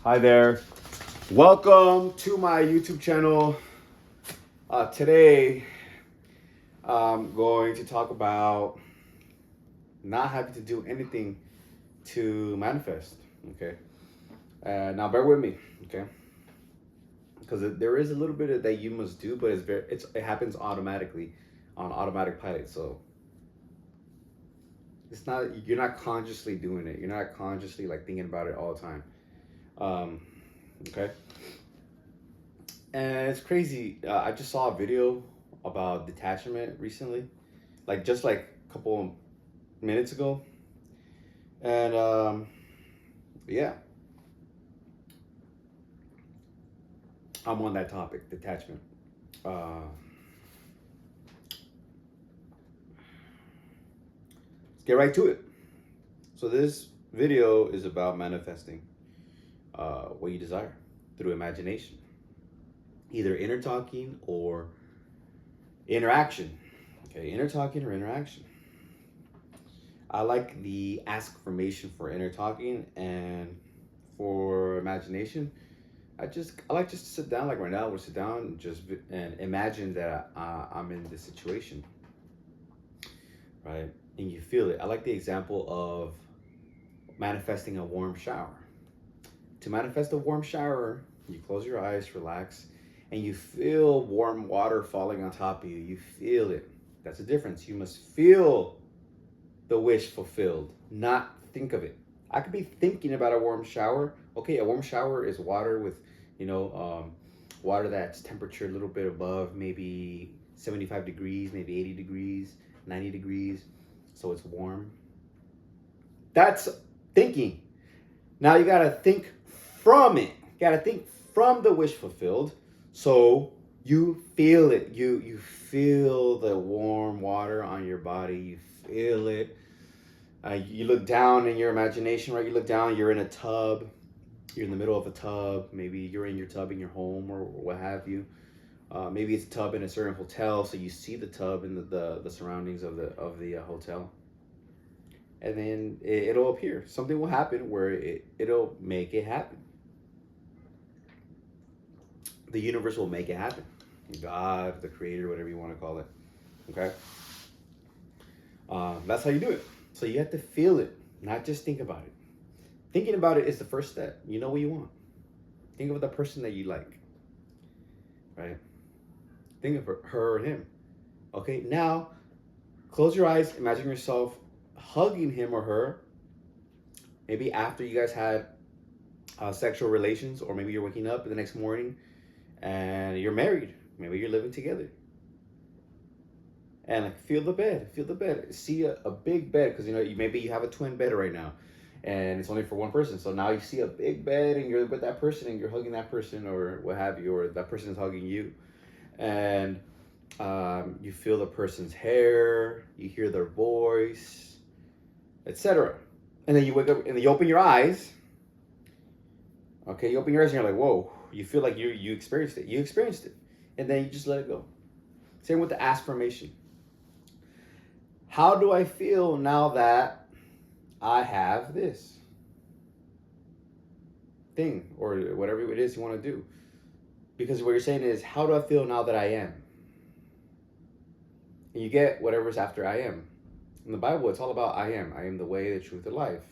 Hi there. Welcome to my YouTube channel. Today, I'm going to talk about not having to do anything to manifest. Okay. Now, bear with me. Okay. Because there is a little bit of that you must do, but it happens automatically on automatic pilot. So you're not consciously doing it. You're not consciously like thinking about it all the time. Okay. And it's crazy. I just saw a video about detachment recently, like a couple minutes ago, and yeah, I'm on that topic, detachment. Let's get right to it. So this video is about manifesting what you desire through imagination, either inner talking or interaction. Okay, inner talking or interaction. I like the affirmation for inner talking, and for imagination, I like just to sit down, like right now we'll sit down and imagine that I'm in this situation, right? And you feel it. I like the example of manifesting a warm shower. To manifest a warm shower, you close your eyes, relax, and you feel warm water falling on top of you. You feel it. That's the difference. You must feel the wish fulfilled, not think of it. I could be thinking about a warm shower. Okay, a warm shower is water with, water that's temperature a little bit above maybe 75 degrees, maybe 80 degrees, 90 degrees. So it's warm. That's thinking. Now you gotta think from it. You gotta think from the wish fulfilled. So you feel it. You feel the warm water on your body. You feel it. You look down in your imagination, right? You look down, you're in a tub, you're in the middle of a tub. Maybe you're in your tub in your home or what have you. Maybe it's a tub in a certain hotel, so you see the tub in the surroundings of the hotel. And then it'll appear. Something will happen where it'll make it happen. The universe will make it happen. God, the creator, whatever you want to call it. Okay? That's how you do it. So you have to feel it, not just think about it. Thinking about it is the first step. You know what you want. Think of the person that you like, right? Think of her or him. Okay, now close your eyes. Imagine yourself hugging him or her. Maybe after you guys had sexual relations, or maybe you're waking up the next morning and you're married. Maybe you're living together. And like, feel the bed. See a big bed, because maybe you have a twin bed right now, and it's only for one person. So now you see a big bed, and you're with that person, and you're hugging that person, or what have you, or that person is hugging you, and you feel the person's hair, you hear their voice, etc. And then you wake up and you open your eyes. Okay, you open your eyes and you're like, whoa. You feel like you experienced it. You experienced it, and then you just let it go. Same with the affirmation. How do I feel now that I have this thing, or whatever it is you want to do? Because what you're saying is, how do I feel now that I am? And you get whatever's after I am. In the Bible, it's all about I am. I am the way, the truth, the life.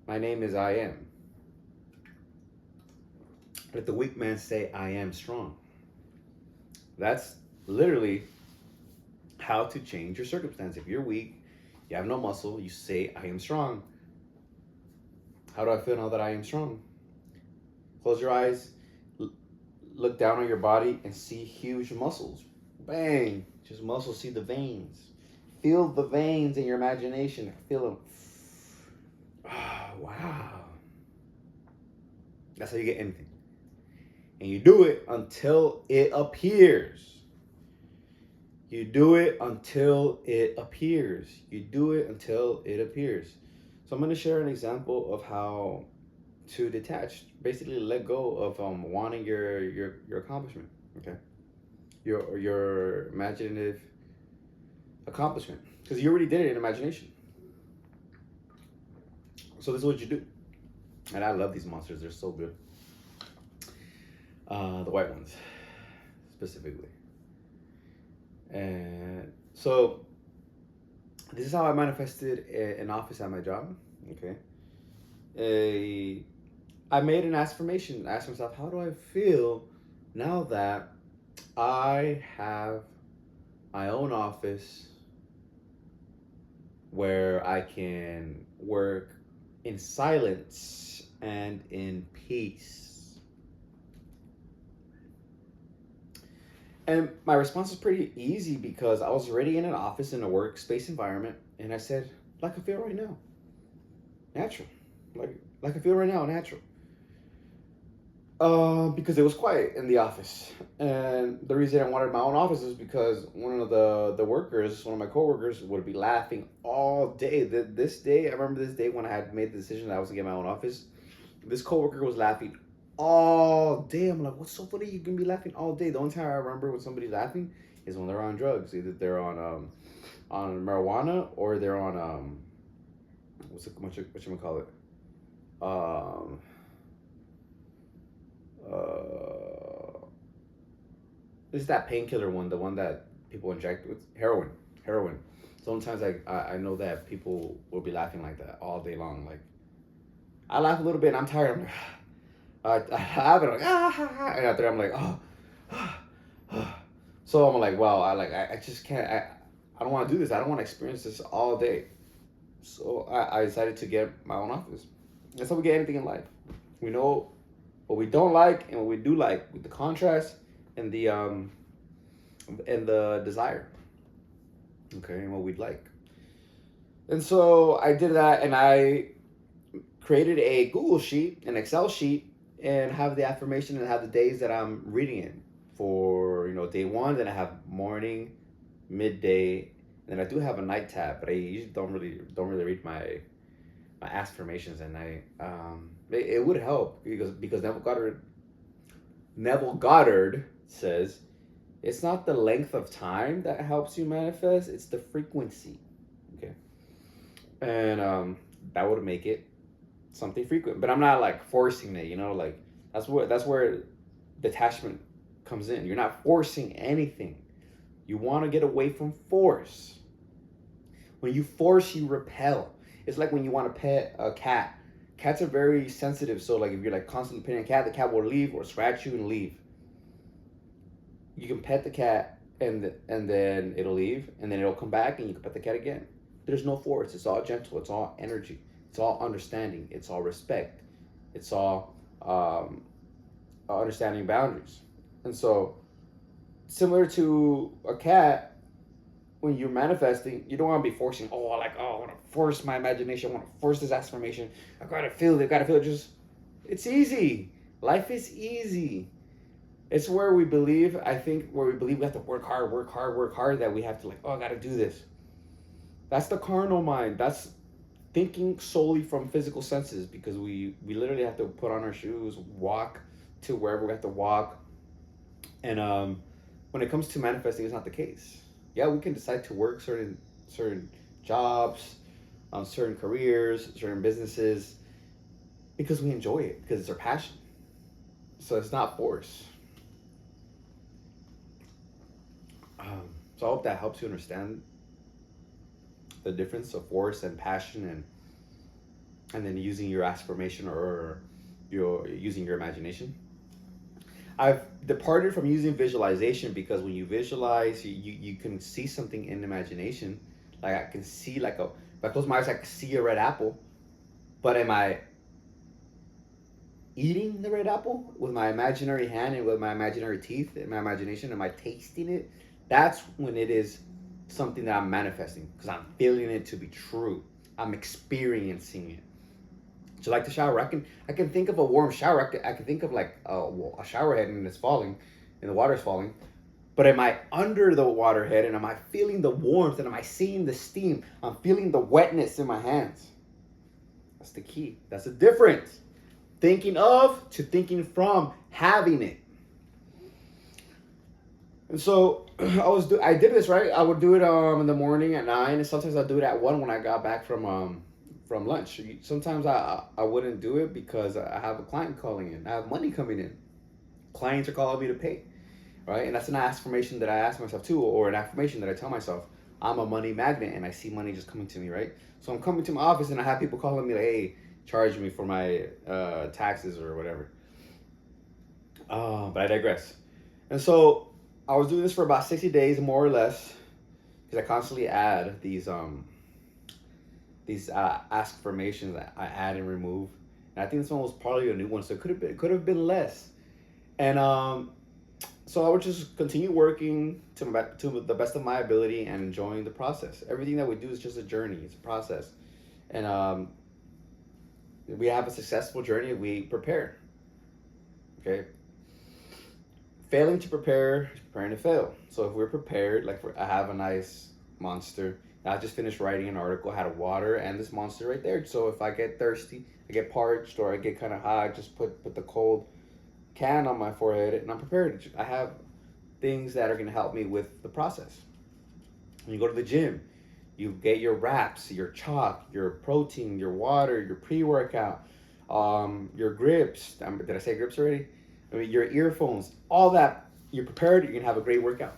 My name is I am. Let the weak man say, I am strong. That's literally how to change your circumstance. If you're weak, you have no muscle, you say, I am strong. How do I feel now that I am strong? Close your eyes, look down on your body and see huge muscles. Bang! Just muscles, see the veins. Feel the veins in your imagination. Feel them. Oh, wow. That's how you get anything. And you do it until it appears. You do it until it appears. You do it until it appears. So I'm going to share an example of how to detach, basically let go of wanting your accomplishment. Okay, your imaginative accomplishment, because you already did it in imagination. So this is what you do. And I love these monsters. They're so good. The white ones, specifically. And so this is how I manifested an office at my job. Okay. I made an affirmation. I asked myself, how do I feel now that I have my own office where I can work in silence and in peace? And my response was pretty easy because I was already in an office in a workspace environment, and I said, like I feel right now, natural, like I feel right now, natural. Because it was quiet in the office, and the reason I wanted my own office is because one of the workers, one of my coworkers, would be laughing all day. This day, I remember this day when I had made the decision that I was gonna get my own office. This coworker was laughing all day. I'm like, what's so funny? You can be laughing all day. The only time I remember when somebody's laughing is when they're on drugs. Either they're on marijuana or they're on what you call it? Um, this is that painkiller one, the one that people inject with heroin. Sometimes I know that people will be laughing like that all day long. Like I laugh a little bit and I'm tired. I'm like, I have it like and after I'm like so I'm like, wow, I just can't. I don't want to do this. I don't want to experience this all day. So I decided to get my own office. That's how we get anything in life. We know what we don't like and what we do like, with the contrast and the desire. Okay, and what we'd like. And so I did that, and I created a Google sheet, an Excel sheet, and have the affirmation and have the days that I'm reading it. For day one, then I have morning, midday, and then I do have a night tab, but I usually don't really read my affirmations at night. It would help because Neville Goddard says it's not the length of time that helps you manifest; it's the frequency. Okay, and that would make it something frequent. But I'm not like forcing it. Like that's where detachment comes in. You're not forcing anything. You want to get away from force. When you force, you repel. It's like when you want to pet a cat. Cats are very sensitive, so like if you're like constantly petting a cat, the cat will leave or scratch you and leave. You can pet the cat and then it'll leave and then it'll come back and you can pet the cat again. There's no force. It's all gentle. It's all energy. It's all understanding. It's all respect. It's all understanding boundaries. And so, similar to a cat, when you're manifesting, you don't want to be forcing. I want to force my imagination. I want to force this affirmation. I gotta feel it. Just, it's easy. Life is easy. It's where we believe. Where we believe we have to work hard. That we have to I gotta do this. That's the carnal mind. That's thinking solely from physical senses because we literally have to put on our shoes, walk to wherever we have to walk, and when it comes to manifesting, it's not the case. Yeah, we can decide to work certain jobs, certain careers, certain businesses, because we enjoy it, because it's our passion. So it's not force. So I hope that helps you understand the difference of force and passion, and then using your aspiration or using your imagination. I've departed from using visualization because when you visualize, you can see something in imagination. Like I can see if I close my eyes, I can see a red apple. But am I eating the red apple with my imaginary hand and with my imaginary teeth and my imagination? Am I tasting it? That's when it is something that I'm manifesting because I'm feeling it to be true. I'm experiencing it. So like the shower, I can think of a warm shower. I can think of like a shower head and it's falling, and the water's falling. But am I under the water head and am I feeling the warmth and am I seeing the steam? I'm feeling the wetness in my hands. That's the key. That's the difference. Thinking of to thinking from, having it. And so I did this, right? I would do it in the morning at 9, and sometimes I'd do it at 1 when I got back from from lunch. Sometimes I wouldn't do it because I have a client calling in. I have money coming in. Clients are calling me to pay, right? And that's an affirmation that I ask myself too, or an affirmation that I tell myself. I'm a money magnet, and I see money just coming to me, right? So I'm coming to my office, and I have people calling me like, "Hey, charge me for my taxes or whatever." But I digress. And so I was doing this for about 60 days, more or less, because I constantly add these affirmations that I add and remove. And I think this one was probably a new one, so it could have been less. And so I would just continue working to the best of my ability and enjoying the process. Everything that we do is just a journey. It's a process, and we have a successful journey if we prepare. Okay, failing to prepare is preparing to fail. So if we're prepared, like I have a nice monster. I just finished writing an article. I had water and this monster right there. So if I get thirsty, I get parched, or I get kind of hot, I just put the cold can on my forehead, and I'm prepared. I have things that are going to help me with the process. When you go to the gym, you get your wraps, your chalk, your protein, your water, your pre-workout, your grips. Did I say grips already? I mean, your earphones, all that. You're prepared. You're gonna have a great workout.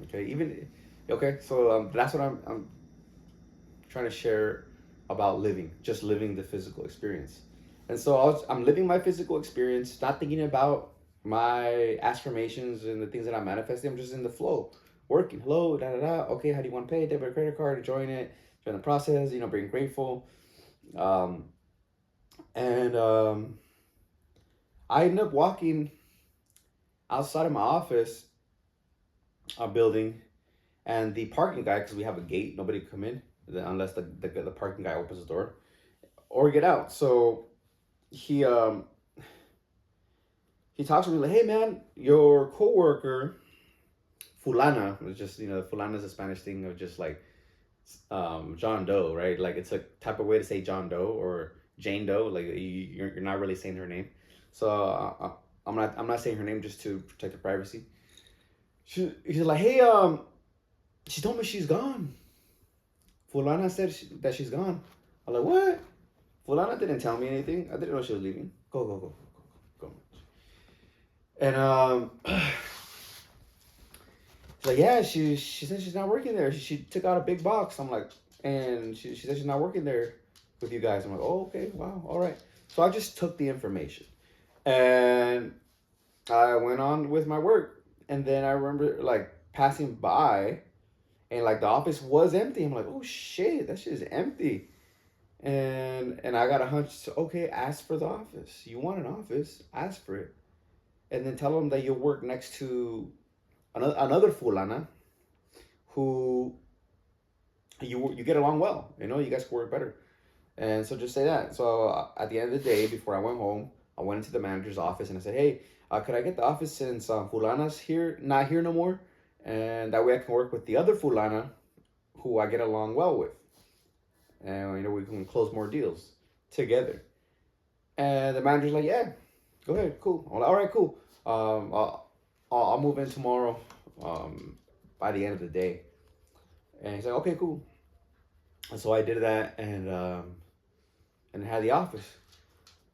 Okay, even okay. So that's what I'm trying to share about living, just living the physical experience. And so I'm living my physical experience, not thinking about my affirmations and the things that I'm manifesting. I'm just in the flow, working. Hello, da da da. Okay, how do you want to pay? Debit or credit card, enjoying it, enjoying the process, being grateful. Um, and I ended up walking outside of my office, a building, and the parking guy, because we have a gate, nobody can come in unless the parking guy opens the door or get out. So he he talks to me like, "Hey man, your coworker fulana," was just fulana is a Spanish thing of just like John Doe, right? Like it's a type of way to say John Doe or Jane Doe. Like you're not really saying her name. So I'm not saying her name just to protect her privacy. He's like, "Hey, she told me she's gone. Fulana said that she's gone." I'm like, "What? Fulana didn't tell me anything. I didn't know she was leaving. Go." And she's like, "Yeah, she said she's not working there. She took out a big box." I'm like, and she said she's not working there with you guys. I'm like, "Oh, okay, wow, all right." So I just took the information, and I went on with my work. And then I remember like passing by, and like the office was empty. I'm like, "Oh shit, that shit is empty." And I got a hunch. So, okay, ask for the office. You want an office? Ask for it, and then tell them that you work next to another fulana who you get along well. You guys can work better. And so just say that. So at the end of the day, before I went home, I went into the manager's office and I said, "Hey, could I get the office since fulana's here, not here no more, and that way I can work with the other fulana who I get along well with, and we can close more deals together." And the manager's like, "Yeah, go ahead, cool." I'm like, "All right, cool. I'll move in tomorrow, by the end of the day." And he's like, "Okay, cool." And so I did that, and had the office.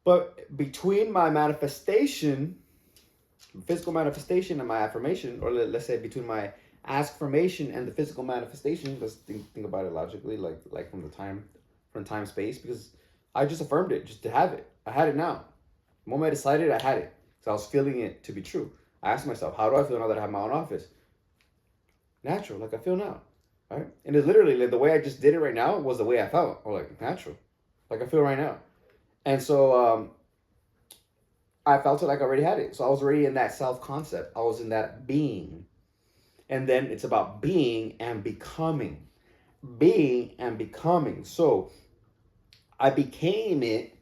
But between my manifestation, physical manifestation, and my affirmation, or let's say between my affirmation and the physical manifestation, let's think about it logically, like from time space, because I just affirmed it just to have it. I had it now. The moment I decided, I had it. So I was feeling it to be true. I asked myself, how do I feel now that I have my own office? Natural, like I feel now. Right? And it's literally like the way I just did it right now was the way I felt. Or like natural. Like I feel right now. And so I felt it like I already had it. So I was already in that self concept. I was in that being. And then it's about being and becoming. Being and becoming. So I became it,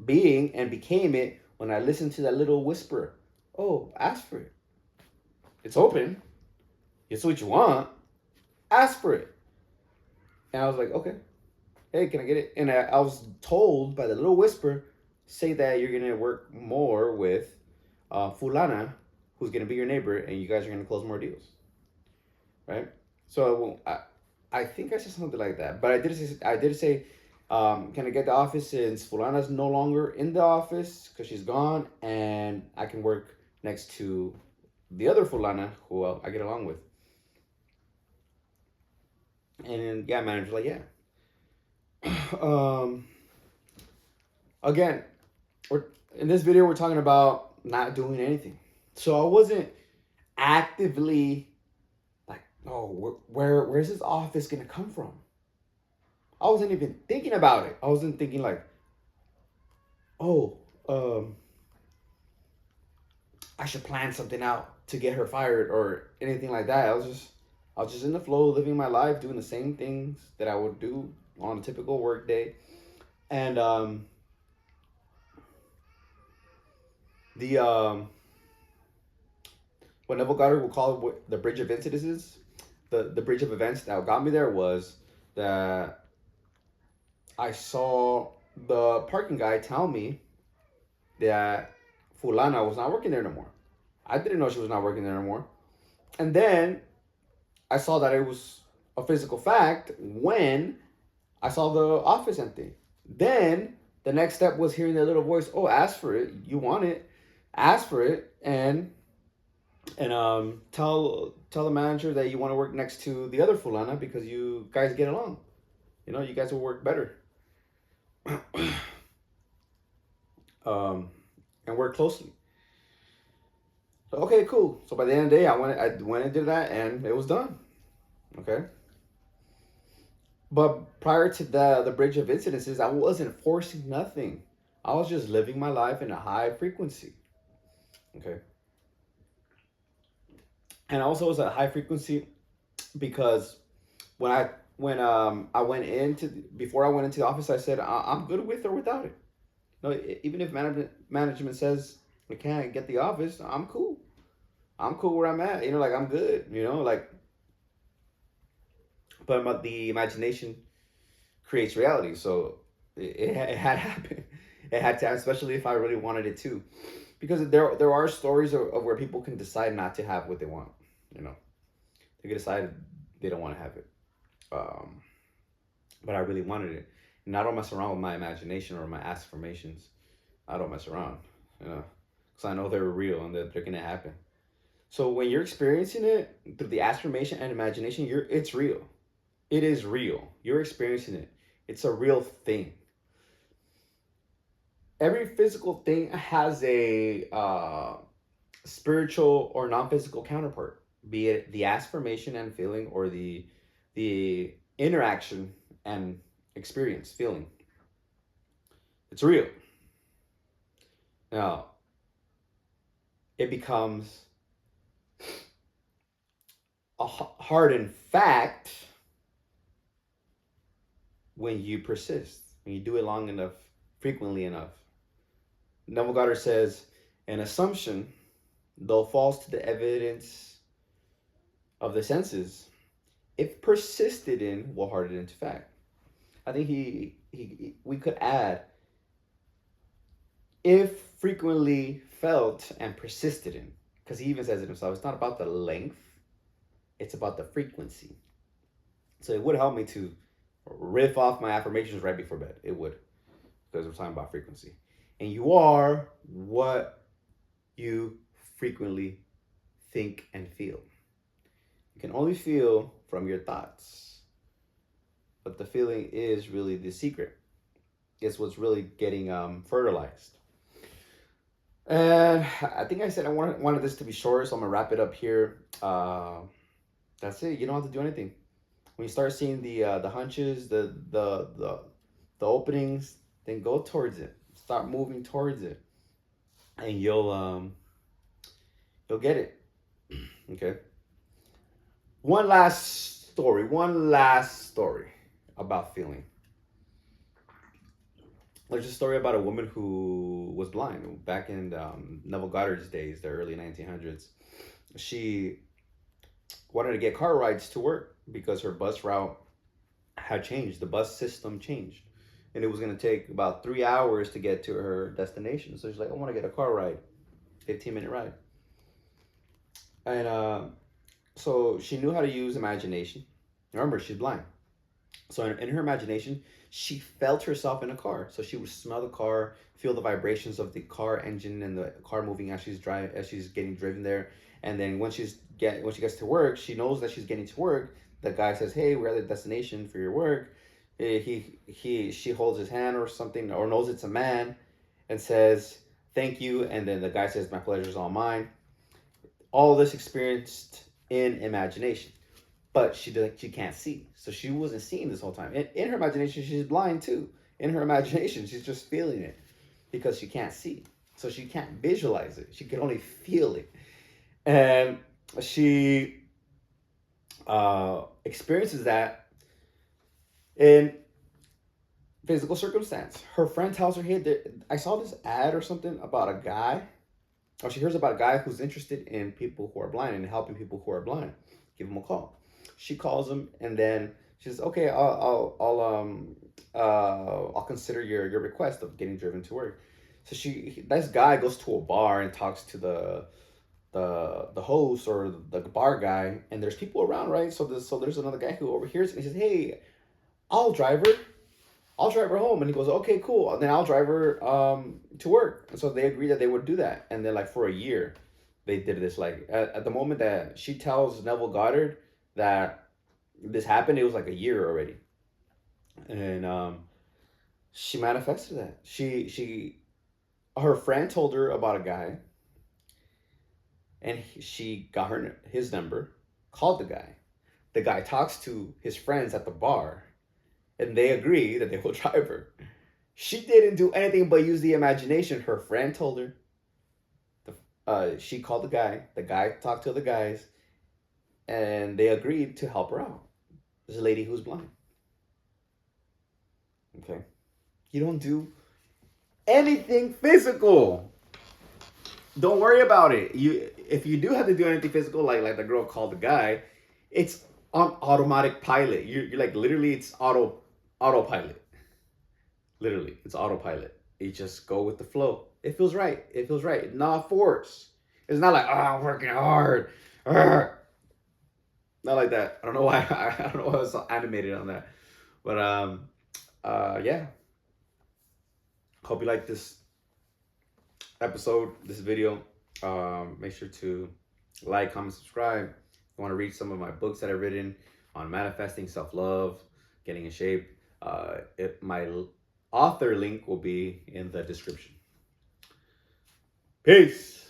being and became it when I listened to that little whisper. Oh, ask for it. It's open. It's what you want. Ask for it. And I was like, okay. Hey, can I get it? And I was told by the little whisper, say that you're going to work more with Fulana, who's going to be your neighbor, and you guys are going to close more deals. Right? So I think I said something like that. But I did say Can I get the office since Fulana's no longer in the office because she's gone, and I can work next to the other Fulana who I get along with. And yeah, manager's like, yeah. um, Again, we're in this video we're talking about not doing anything. So I wasn't actively like, oh, where's this office gonna come from? I wasn't even thinking about it. I wasn't thinking like, oh, um, I should plan something out to get her fired or anything like that. I was just in the flow, living my life, doing the same things that I would do on a typical work day. And the what Neville Goddard would call it the bridge of incidences, the bridge of events that got me there was that I saw the parking guy tell me that Fulana was not working there no more. I didn't know she was not working there no more. And then I saw that it was a physical fact when I saw the office empty. Then the next step was hearing that little voice, oh, ask for it. You want it. Ask for it and tell the manager that you want to work next to the other Fulana because you guys get along. You know, you guys will work better. um, and work closely. So, okay, cool. So by the end of the day, I went and did that, and it was done. Okay. But prior to the bridge of incidences, I wasn't forcing nothing. I was just living my life in a high frequency. Okay. And also it was a high frequency because when I went into before I went into the office, I said I'm good with or without it. No, even if management says we can't get the office, I'm cool. I'm cool where I'm at. You know, like I'm good. You know, like but the imagination creates reality. So it had happened. It had to, especially if I really wanted it to, because there are stories of where people can decide not to have what they want. You know, they can decide they don't want to have it. Um, but I really wanted it, and I don't mess around with my imagination or my affirmations. I don't mess around, you know, because I know they're real and that they're gonna happen. So when you're experiencing it through the affirmation and imagination, it's real. It is real. You're experiencing it. It's a real thing. Every physical thing has a spiritual or non-physical counterpart, be it the affirmation and feeling or the interaction and experience feeling. It's real. Now it becomes a hard in fact when you persist, when you do it long enough, frequently enough. Neville Goddard says, an assumption, though false to the evidence of the senses, if persisted in, will harden into fact. I think we could add, if frequently felt and persisted in, because he even says it himself, it's not about the length, it's about the frequency. So it would help me to riff off my affirmations right before bed. It would, because we're talking about frequency. And you are what you frequently think and feel. You can only feel from your thoughts, but the feeling is really the secret. It's what's really getting fertilized. And I think I said I wanted this to be short, so I'm gonna wrap it up here. That's it. You don't have to do anything. When you start seeing the hunches, the openings, then go towards it. Start moving towards it, and you'll get it. Okay. One last story. One last story about feeling. There's a story about a woman who was blind back in Neville Goddard's days, the early 1900s. She wanted to get car rides to work because her bus route had changed. The bus system changed. And it was going to take about 3 hours to get to her destination. So she's like, I want to get a car ride, 15-minute ride. And so she knew how to use imagination. Remember, she's blind. So in her imagination, she felt herself in a car. So she would smell the car, feel the vibrations of the car engine and the car moving as she's driving, as she's getting driven there. And then when she gets to work, she knows that she's getting to work. The guy says, "Hey, we're at the destination for your work." She holds his hand or something, or knows it's a man, and says, "Thank you." And then the guy says, "My pleasure is all mine." All this experienced in imagination, but she can't see, so she wasn't seeing this whole time. In her imagination, she's blind too. In her imagination, she's just feeling it because she can't see, so she can't visualize it. She can only feel it, and she experiences that in physical circumstance. Her friend tells her, "Hey, I saw this ad or something about a guy." Or she hears about a guy who's interested in people who are blind and helping people who are blind. Give him a call. She calls him, and then she says, "Okay, I'll consider your request of getting driven to work." So this guy goes to a bar and talks to the host or the bar guy, and there's people around, right? So there's another guy who overhears it and he says, "Hey, I'll drive her. I'll drive her home." And he goes, "Okay, cool. And then I'll drive her to work." And so they agreed that they would do that. And then like for a year, they did this. Like at the moment that she tells Neville Goddard that this happened, it was like a year already. And she manifested that. She her friend told her about a guy, and she got his number, called the guy. The guy talks to his friends at the bar, and they agree that they will drive her. She didn't do anything but use the imagination. Her friend told her. She called the guy. The guy talked to the guys, and they agreed to help her out. There's a lady who's blind. Okay, you don't do anything physical. Don't worry about it. If you do have to do anything physical, like the girl called the guy, it's on automatic pilot. You're like literally, it's autopilot. Literally, it's autopilot. You just go with the flow. It feels right. It feels right. Not force. It's not like, "Oh, I'm working hard." Arr. Not like that. I don't know why. I don't know why I was so animated on that. But yeah. Hope you like this episode, this video. Make sure to like, comment, subscribe. If you want to read some of my books that I've written on manifesting, self-love, getting in shape, my author link will be in the description. Peace.